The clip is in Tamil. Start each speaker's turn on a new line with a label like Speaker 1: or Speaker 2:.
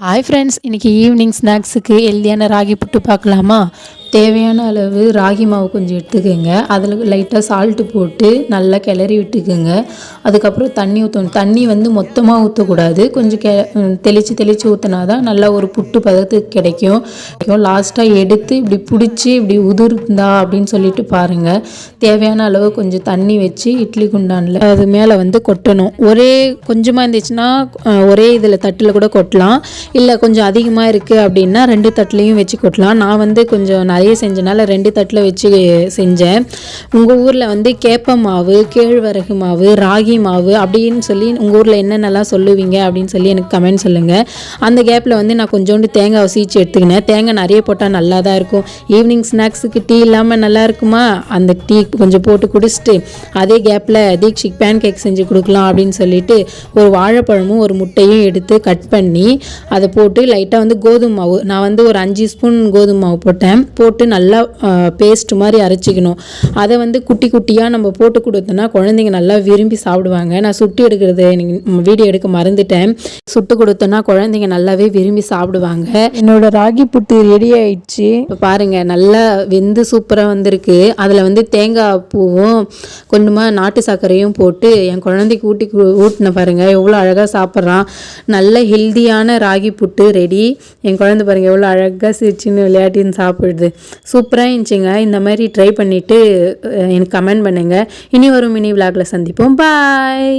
Speaker 1: ஹாய் ஃப்ரெண்ட்ஸ், இன்றைக்கி ஈவினிங் ஸ்நாக்ஸுக்கு ஹெல்தியான ராகி புட்டு பார்க்கலாமா? தேவையான அளவு ராகி மாவு கொஞ்சம் எடுத்துக்கோங்க. அதில் லைட்டாக சால்ட்டு போட்டு நல்லா கிளறி விட்டுக்குங்க. அதுக்கப்புறம் தண்ணி ஊற்றணும். தண்ணி வந்து மொத்தமாக ஊற்றக்கூடாது, கொஞ்சம் தெளித்து ஊற்றினா தான் நல்லா ஒரு புட்டு பதத்துக்கு கிடைக்கும். லாஸ்ட்டாக எடுத்து இப்படி பிடிச்சி இப்படி உதிர்ந்தா அப்படின்னு சொல்லிட்டு பாருங்கள். தேவையான அளவு கொஞ்சம் தண்ணி வச்சு இட்லி குண்டானில் அது மேலே வந்து கொட்டணும். ஒரே கொஞ்சமாக இருந்துச்சுன்னா ஒரே இதில் தட்டில் கூட கொட்டலாம். இல்லை கொஞ்சம் அதிகமாக இருக்குது அப்படின்னா 2 தட்டுலையும் வச்சு கொட்டலாம். நான் வந்து கொஞ்சம் நிறைய செஞ்சனால 2 தட்டில் வச்சு செஞ்சேன். உங்கள் ஊரில் வந்து கேப்ப மாவு, கேழ்வரகு மாவு, ராகி மாவு அப்படின்னு சொல்லி உங்கள் ஊரில் என்னென்னலாம் சொல்லுவீங்க அப்படின்னு சொல்லி எனக்கு கமெண்ட் சொல்லுங்கள். அந்த கேப்பில் வந்து நான் கொஞ்சோண்டு தேங்காய் சீச்சு எடுத்துக்கினேன். தேங்காய் நிறைய போட்டால் நல்லா தான் இருக்கும். ஈவினிங் ஸ்நாக்ஸுக்கு டீ இல்லாமல் நல்லா இருக்குமா? அந்த டீ கொஞ்சம் போட்டு குடிச்சிட்டு அதே கேப்பில் தீக்ஷிக் பேன் கேக் செஞ்சு கொடுக்கலாம் அப்படின்னு சொல்லிட்டு ஒரு வாழைப்பழமும் ஒரு முட்டையும் எடுத்து கட் பண்ணி அதை போட்டு லைட்டாக வந்து கோதுமை மாவு, நான் வந்து ஒரு 5 ஸ்பூன் கோதுமை மாவு போட்டு நல்லா பேஸ்ட் மாதிரி அரைச்சிக்கணும். அதை வந்து குட்டி குட்டியாக நம்ம போட்டு கொடுத்தோன்னா குழந்தைங்க நல்லா விரும்பி சாப்பிடுவாங்க. நான் சுட்டு எடுக்கிறது எனக்கு வீடியோ எடுக்க மறந்துட்டேன். சுட்டு கொடுத்தோன்னா குழந்தைங்க நல்லாவே விரும்பி சாப்பிடுவாங்க. என்னோட ராகி புட்டு ரெடி ஆயிடுச்சு. இப்போ பாருங்கள், நல்லா வெந்து சூப்பராக வந்திருக்கு. அதில் வந்து தேங்காய் பூவும் கொஞ்சமாக நாட்டு சர்க்கரையும் போட்டு என் குழந்தைக்கு ஊட்டின பாருங்கள், எவ்வளோ அழகாக சாப்பிட்றான். நல்ல ஹெல்தியான ராகி புட்டு ரெடி. என் குழந்தை பாருங்கள் எவ்வளோ அழகாக சிரிச்சின்னு விளையாட்டின்னு சாப்பிடுது. சூப்பராக இருந்துச்சுங்க. இந்த மாதிரி ட்ரை பண்ணிவிட்டு எனக்கு கமெண்ட் பண்ணுங்கள். இனி ஒரு மினி விளாகில் சந்திப்போம். பாய்.